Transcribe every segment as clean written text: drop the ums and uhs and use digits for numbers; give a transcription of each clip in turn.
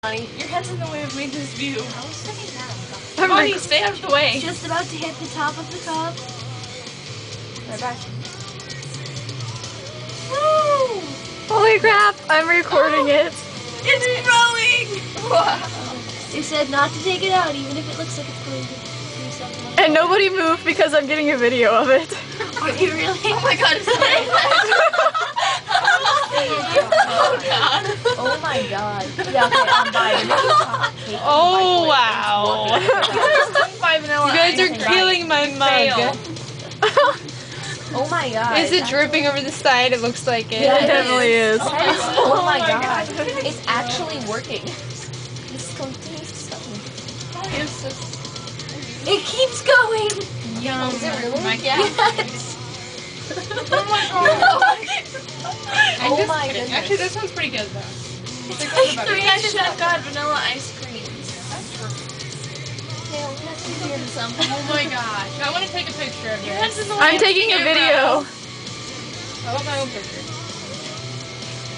Bonnie, your head's in the way of me this view. I was sitting down. Bonnie, stay out of the way. Just about to hit the top of the cup. Right back. Woo! Holy crap, I'm recording it. It's growing! Wow. They said not to take it out, even if it looks like it's going to do something like And nobody moved because I'm getting a video of it. Are you really? Oh my god, it's going Oh god. Oh my god. Yeah, okay, I'm buying it. Oh wow. You guys took 5 vanilla. You guys are killing my mug. Oh my god. Is it dripping over the side? It looks like it. Yeah, It definitely is. Oh my god. It's actually working. This continues to stop me. It keeps going! Yum. Is it really? Yes. Oh my god. Oh my goodness. Actually, this one's pretty good though. You guys should have got vanilla ice cream. Yeah, let's do some. Oh my gosh. I want to take a picture of Your this. head's in the way I'm of the taking a camera. video. I want my own picture.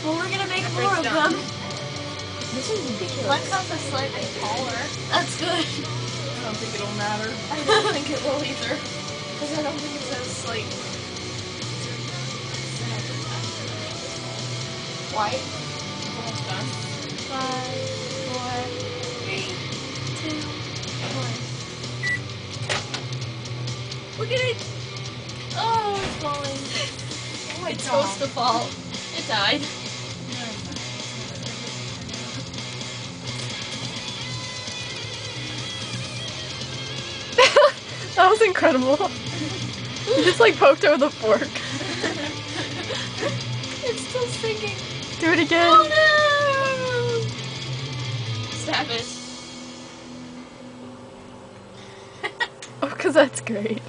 Well, we're gonna make more of them. This is ridiculous. One cup is slightly taller. That's good. I don't think it'll matter. I don't think it will either. Because I don't think it says, like... White. Almost done. 5, 4, 3, 2, 1. Look at it! Oh, it's falling. Oh, it's supposed to fall. It died. That was incredible. You just like poked her with a fork. It's still sinking. Do it again. Oh no! Stab it. Oh, because that's great.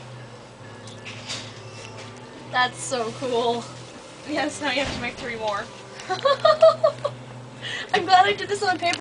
That's so cool. Yes, now you have to make 3 more. I'm glad I did this on paper.